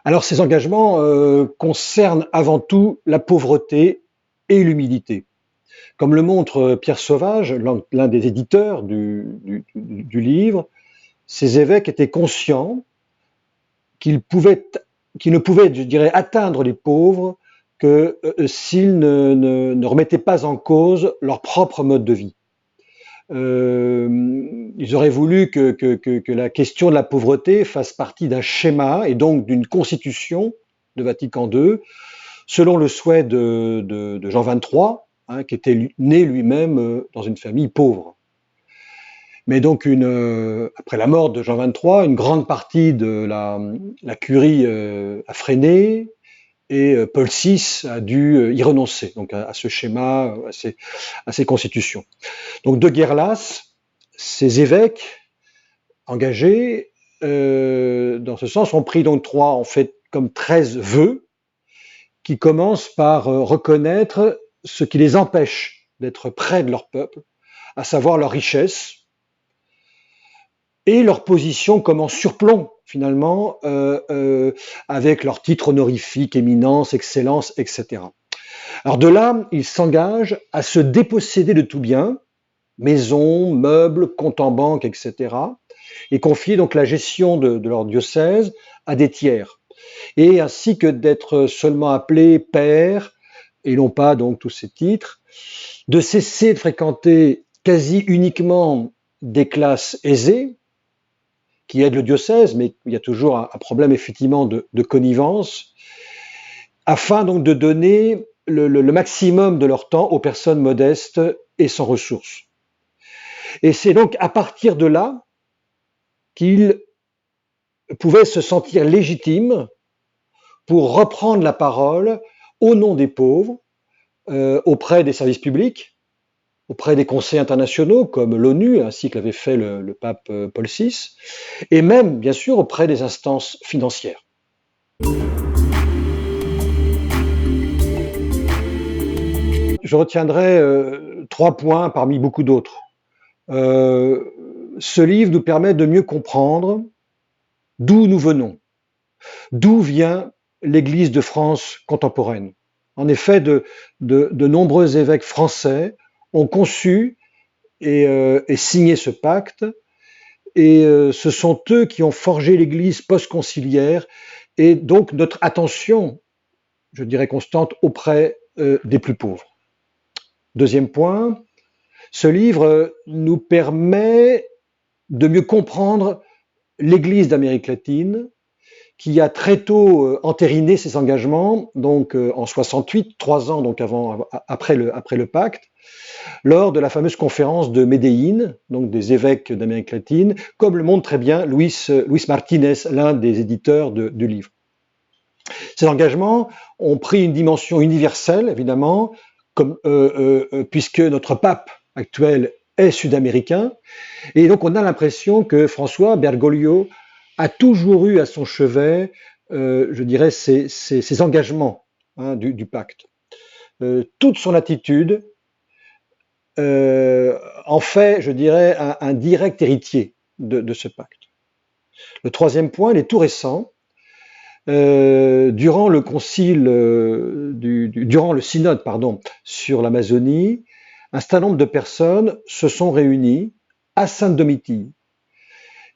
Alors ces engagements concernent avant tout la pauvreté et l'humilité. Comme le montre Pierre Sauvage, l'un des éditeurs du livre, ces évêques étaient conscients qu'ils qu'ils ne pouvaient, je dirais, atteindre les pauvres que s'ils ne remettaient pas en cause leur propre mode de vie. Ils auraient voulu que la question de la pauvreté fasse partie d'un schéma et donc d'une constitution de Vatican II, selon le souhait de Jean XXIII, hein, qui était né lui-même dans une famille pauvre. Mais donc, après la mort de Jean XXIII, une grande partie de la curie a freiné et Paul VI a dû y renoncer, donc à ce schéma, à ces constitutions. Donc, de guerre lasse, ces évêques engagés dans ce sens ont pris donc en fait, comme 13 vœux qui commencent par reconnaître ce qui les empêche d'être près de leur peuple, à savoir leur richesse, et leur position comme en surplomb, finalement, avec leurs titres honorifiques, éminence, excellence, etc. Alors de là, ils s'engagent à se déposséder de tout bien, maisons, meubles, comptes en banque, etc., et confier donc la gestion de leur diocèse à des tiers, et ainsi que d'être seulement appelés pères, et non pas donc tous ces titres, de cesser de fréquenter quasi uniquement des classes aisées, qui aident le diocèse, mais il y a toujours un problème effectivement de connivence, afin donc de donner le maximum de leur temps aux personnes modestes et sans ressources. Et c'est donc à partir de là qu'ils pouvaient se sentir légitimes pour reprendre la parole au nom des pauvres, auprès des services publics, auprès des conseils internationaux comme l'ONU, ainsi que l'avait fait le pape Paul VI, et même, bien sûr, auprès des instances financières. Je retiendrai 3 points parmi beaucoup d'autres. Ce livre nous permet de mieux comprendre d'où nous venons, d'où vient l'Église de France contemporaine. En effet, de nombreux évêques français ont conçu et signé ce pacte, et ce sont eux qui ont forgé l'Église post-conciliaire, et donc notre attention, je dirais constante, auprès des plus pauvres. Deuxième point, ce livre nous permet de mieux comprendre l'Église d'Amérique latine, qui a très tôt entériné ses engagements, donc en 68, 3 ans donc après le pacte, lors de la fameuse conférence de Médéine, donc des évêques d'Amérique latine, comme le montre très bien Luis Martinez, l'un des éditeurs du livre. Ces engagements ont pris une dimension universelle, évidemment, puisque notre pape actuel est sud-américain, et donc on a l'impression que François Bergoglio a toujours eu à son chevet, je dirais, ces engagements du pacte. Toute son attitude en fait, je dirais, un direct héritier de ce pacte. Le troisième point, il est tout récent. Durant le synode, sur l'Amazonie, un certain nombre de personnes se sont réunies à Sainte-Domitille.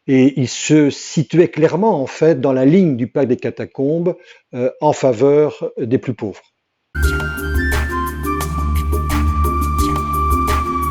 Et ils se situaient clairement, en fait, dans la ligne du pacte des catacombes en faveur des plus pauvres.